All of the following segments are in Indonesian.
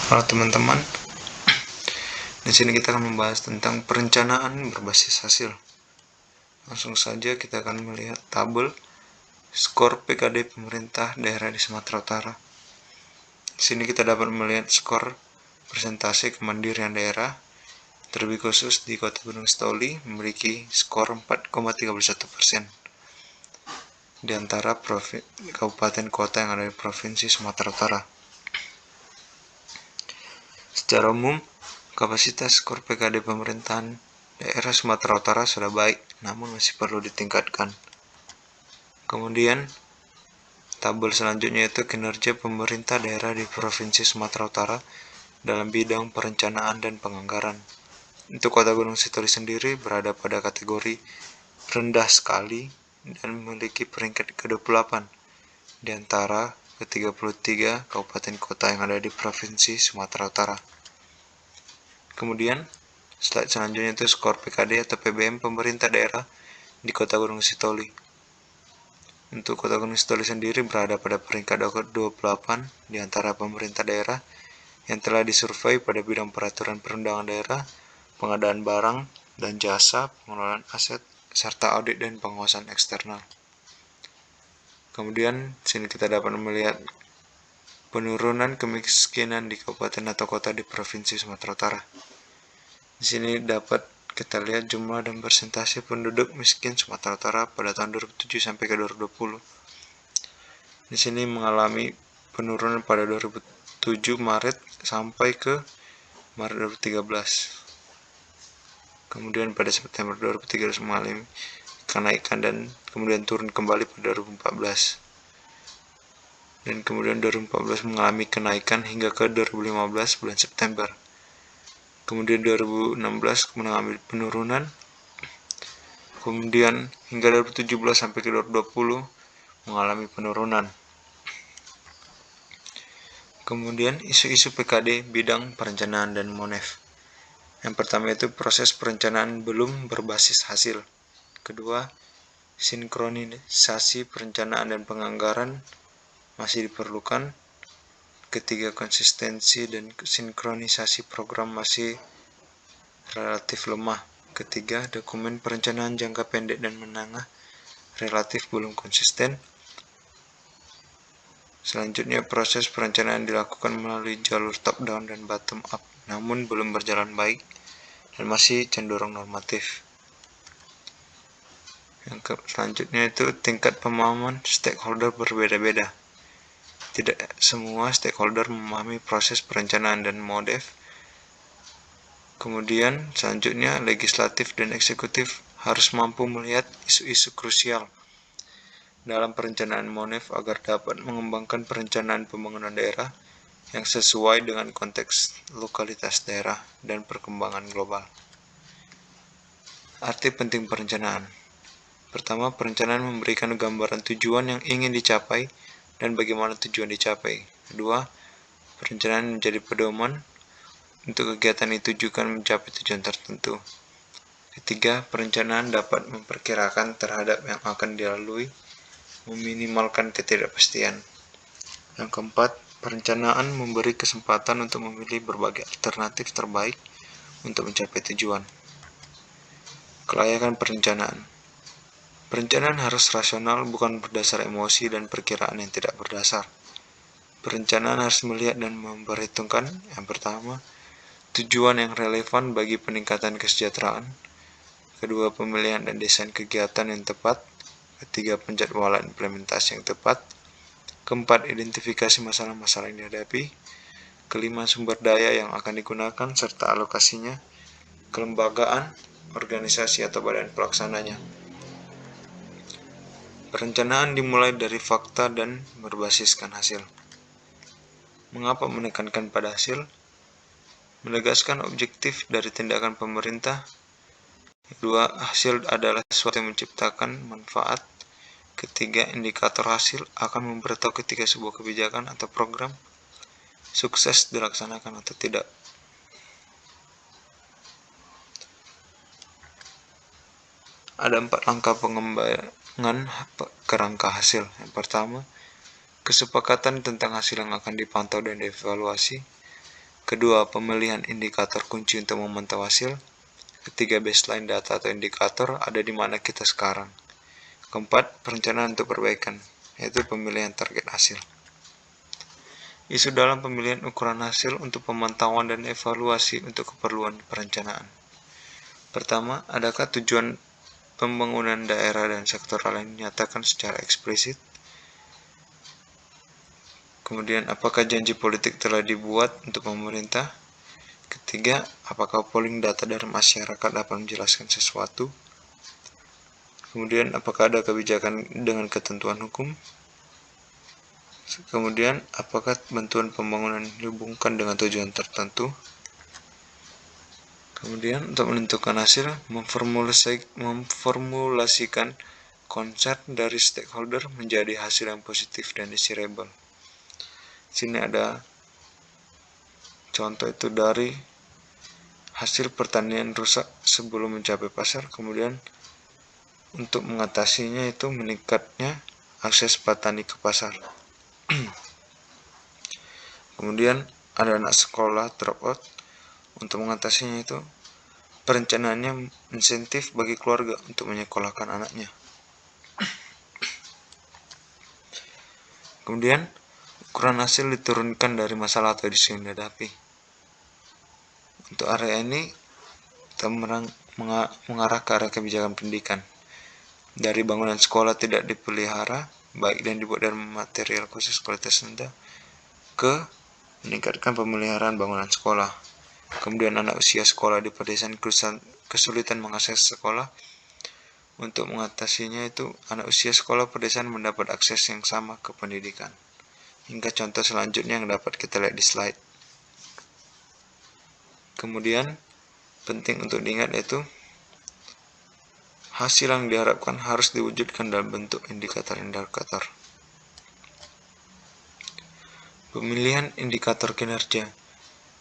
Halo teman-teman, di sini kita akan membahas tentang perencanaan berbasis hasil. Langsung saja kita akan melihat tabel skor PKD pemerintah daerah di Sumatera Utara. Di sini kita dapat melihat skor persentase kemandirian daerah. Terlebih khusus di Kota Gunung Sitoli memiliki skor 4,31% di antara kabupaten kota yang ada di Provinsi Sumatera Utara. Secara umum, kapasitas skor PKD pemerintahan daerah Sumatera Utara sudah baik, namun masih perlu ditingkatkan. Kemudian, tabel selanjutnya yaitu kinerja pemerintah daerah di Provinsi Sumatera Utara dalam bidang perencanaan dan penganggaran. Untuk Kota Gunung Sitoli sendiri berada pada kategori rendah sekali dan memiliki peringkat ke-28 di antara ke-33 kabupaten kota yang ada di Provinsi Sumatera Utara. Kemudian, slide selanjutnya itu skor PKD atau PBM pemerintah daerah di Kota Gunung Sitoli. Untuk Kota Gunung Sitoli sendiri berada pada peringkat ke-28 di antara pemerintah daerah yang telah disurvei pada bidang peraturan perundangan daerah, pengadaan barang dan jasa, pengelolaan aset, serta audit dan pengawasan eksternal. Kemudian, sini kita dapat melihat penurunan kemiskinan di kabupaten atau kota di Provinsi Sumatera Utara. Di sini dapat kita lihat jumlah dan persentase penduduk miskin Sumatera Utara pada tahun 2007 sampai ke 2020. Di sini mengalami penurunan pada 2007 Maret sampai ke Maret 2013. Kemudian pada September 2013 mengalami kenaikan dan kemudian turun kembali pada 2014. Dan kemudian 2014 mengalami kenaikan hingga ke 2015 bulan September. Kemudian 2016 mengalami penurunan. Kemudian hingga 2017 sampai ke 2020 mengalami penurunan. Kemudian isu-isu PKD bidang perencanaan dan MONEF. Yang pertama itu proses perencanaan belum berbasis hasil. Kedua, sinkronisasi perencanaan dan penganggaran masih diperlukan. Ketiga, konsistensi dan sinkronisasi program masih relatif lemah. Ketiga, dokumen perencanaan jangka pendek dan menengah relatif belum konsisten. Selanjutnya, proses perencanaan dilakukan melalui jalur top-down dan bottom-up, namun belum berjalan baik dan masih cenderung normatif. Yang selanjutnya itu tingkat pemahaman stakeholder berbeda-beda. Tidak semua stakeholder memahami proses perencanaan dan MONEF. Kemudian selanjutnya legislatif dan eksekutif harus mampu melihat isu-isu krusial dalam perencanaan MONEF agar dapat mengembangkan perencanaan pembangunan daerah yang sesuai dengan konteks lokalitas daerah dan perkembangan global. Arti penting perencanaan. Pertama, perencanaan memberikan gambaran tujuan yang ingin dicapai dan bagaimana tujuan dicapai. Kedua, perencanaan menjadi pedoman untuk kegiatan ditujukan mencapai tujuan tertentu. Ketiga, perencanaan dapat memperkirakan terhadap yang akan dilalui, meminimalkan ketidakpastian. Yang keempat, perencanaan memberi kesempatan untuk memilih berbagai alternatif terbaik untuk mencapai tujuan. Kelayakan perencanaan. Perencanaan harus rasional, bukan berdasar emosi dan perkiraan yang tidak berdasar. Perencanaan harus melihat dan memperhitungkan, yang pertama, tujuan yang relevan bagi peningkatan kesejahteraan. Kedua, pemilihan dan desain kegiatan yang tepat. Ketiga, penjadwalan implementasi yang tepat. Keempat, identifikasi masalah-masalah yang dihadapi. Kelima, sumber daya yang akan digunakan serta alokasinya. Kelembagaan, organisasi atau badan pelaksananya. Perencanaan dimulai dari fakta dan berbasiskan hasil. Mengapa menekankan pada hasil? Menegaskan objektif dari tindakan pemerintah. Kedua, hasil adalah sesuatu yang menciptakan manfaat. Ketiga, indikator hasil akan memberitahu ketika sebuah kebijakan atau program sukses dilaksanakan atau tidak. Ada 4 langkah pengembangan kerangka hasil. Yang pertama, kesepakatan tentang hasil yang akan dipantau dan dievaluasi. Kedua, pemilihan indikator kunci untuk memantau hasil. Ketiga, baseline data atau indikator ada di mana kita sekarang. Keempat, perencanaan untuk perbaikan, yaitu pemilihan target hasil. Isu dalam pemilihan ukuran hasil untuk pemantauan dan evaluasi untuk keperluan perencanaan. Pertama, adakah tujuan pembangunan daerah dan sektoral yang dinyatakan secara eksplisit? Kemudian, apakah janji politik telah dibuat untuk pemerintah? Ketiga, apakah polling data dari masyarakat dapat menjelaskan sesuatu? Kemudian, apakah ada kebijakan dengan ketentuan hukum? Kemudian, apakah bantuan pembangunan dihubungkan dengan tujuan tertentu? Kemudian, untuk menentukan hasil, memformulasikan konsep dari stakeholder menjadi hasil yang positif dan desirable. Sini ada contoh itu dari hasil pertanian rusak sebelum mencapai pasar, kemudian untuk mengatasinya itu meningkatnya akses petani ke pasar. Kemudian ada anak sekolah dropout, untuk mengatasinya itu perencanaannya insentif bagi keluarga untuk menyekolahkan anaknya. Kemudian ukuran hasil diturunkan dari masalah atau isu yang dihadapi. Untuk area ini kita mengarah ke arah kebijakan pendidikan. Dari bangunan sekolah tidak dipelihara, baik dan dibuat dari material khusus kualitas rendah, ke meningkatkan pemeliharaan bangunan sekolah. Kemudian anak usia sekolah di pedesaan kesulitan mengakses sekolah. Untuk mengatasinya itu anak usia sekolah pedesaan mendapat akses yang sama ke pendidikan. Hingga contoh selanjutnya yang dapat kita lihat di slide. Kemudian penting untuk diingat yaitu hasil yang diharapkan harus diwujudkan dalam bentuk indikator-indikator. Pemilihan indikator kinerja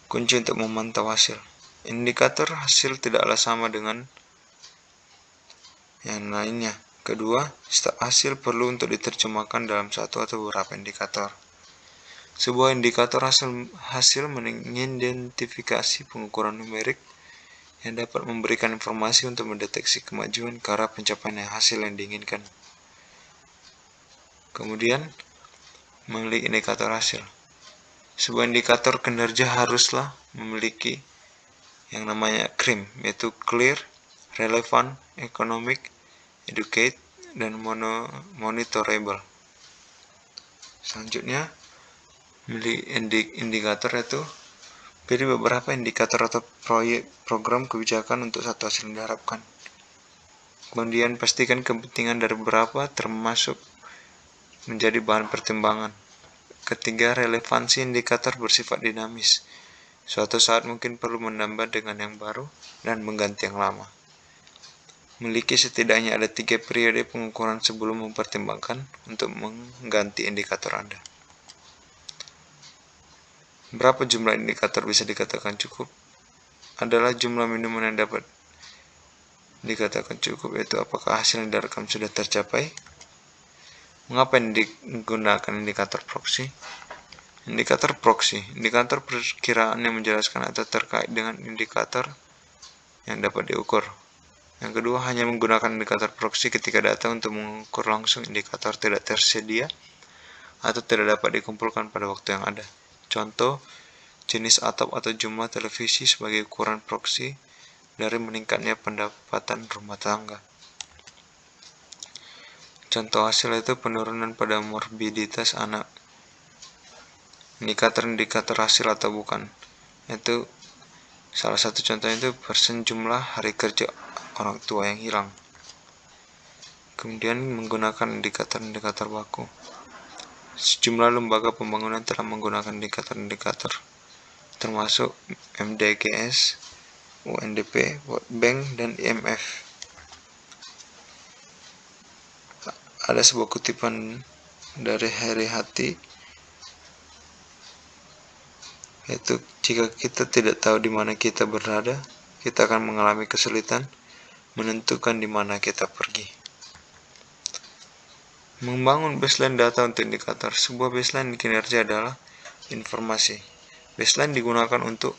kunci untuk memantau hasil. Indikator hasil tidaklah sama dengan yang lainnya. Kedua, setiap hasil perlu untuk diterjemahkan dalam satu atau beberapa indikator. Sebuah indikator hasil mengidentifikasi pengukuran numerik yang dapat memberikan informasi untuk mendeteksi kemajuan ke arah pencapaian hasil yang diinginkan. Kemudian, memiliki indikator hasil. Sebuah indikator kinerja haruslah memiliki yang namanya CREAM, yaitu Clear, Relevant, Economic, Educate, dan Monitorable. Selanjutnya, memiliki indikator yaitu pilih beberapa indikator atau program kebijakan untuk satu hasil yang diharapkan. Kemudian pastikan kepentingan dari beberapa termasuk menjadi bahan pertimbangan. Ketiga, relevansi indikator bersifat dinamis. Suatu saat mungkin perlu menambah dengan yang baru dan mengganti yang lama. Memiliki setidaknya ada 3 periode pengukuran sebelum mempertimbangkan untuk mengganti indikator Anda. Berapa jumlah indikator bisa dikatakan cukup? Adalah jumlah minimum yang dapat dikatakan cukup, yaitu apakah hasil yang direkam sudah tercapai. Mengapa digunakan indikator proxy? Indikator proxy, indikator perkiraan yang menjelaskan atau terkait dengan indikator yang dapat diukur. Yang kedua, hanya menggunakan indikator proxy ketika data untuk mengukur langsung indikator tidak tersedia atau tidak dapat dikumpulkan pada waktu yang ada. Contoh, jenis atap atau jumlah televisi sebagai ukuran proxy dari meningkatnya pendapatan rumah tangga. Contoh hasil itu penurunan pada morbiditas anak. Indikator hasil atau bukan, itu salah satu contohnya itu persen jumlah hari kerja orang tua yang hilang. Kemudian menggunakan indikator-indikator baku. Sejumlah lembaga pembangunan telah menggunakan indikator-indikator termasuk MDGS, UNDP, World Bank, dan IMF. Ada sebuah kutipan dari Harry Hati, yaitu jika kita tidak tahu di mana kita berada, kita akan mengalami kesulitan menentukan di mana kita pergi. Membangun baseline data untuk indikator. Sebuah baseline kinerja adalah informasi Baseline digunakan untuk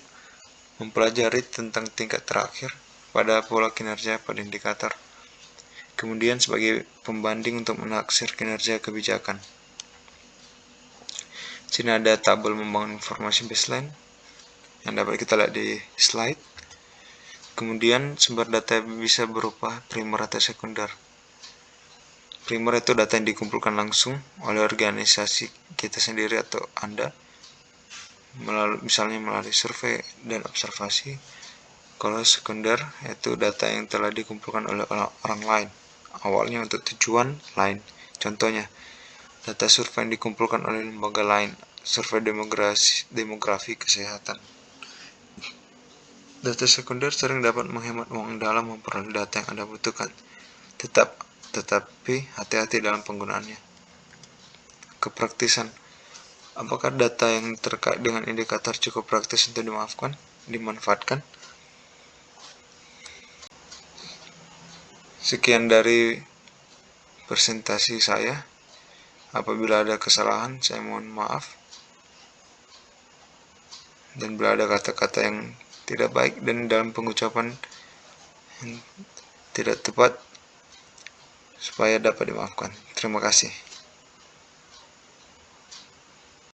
mempelajari tentang tingkat terakhir pada pola kinerja pada indikator. Kemudian sebagai pembanding untuk menaksir kinerja kebijakan. Sini ada tabel membangun informasi baseline yang dapat kita lihat di slide. Kemudian sumber data bisa berupa primer atau sekunder. Primer itu data yang dikumpulkan langsung oleh organisasi kita sendiri atau Anda, misalnya melalui survei dan observasi. Kalau sekunder itu data yang telah dikumpulkan oleh orang lain, awalnya untuk tujuan lain. Contohnya, data survei yang dikumpulkan oleh lembaga lain, survei demografi kesehatan. Data sekunder sering dapat menghemat uang dalam memperoleh data yang Anda butuhkan. Tetapi hati-hati dalam penggunaannya. Kepraktisan. Apakah data yang terkait dengan indikator cukup praktis untuk dimanfaatkan? Sekian dari presentasi saya. Apabila ada kesalahan, saya mohon maaf. Dan bila ada kata-kata yang tidak baik dan dalam pengucapan yang tidak tepat, supaya dapat dimaafkan. Terima kasih.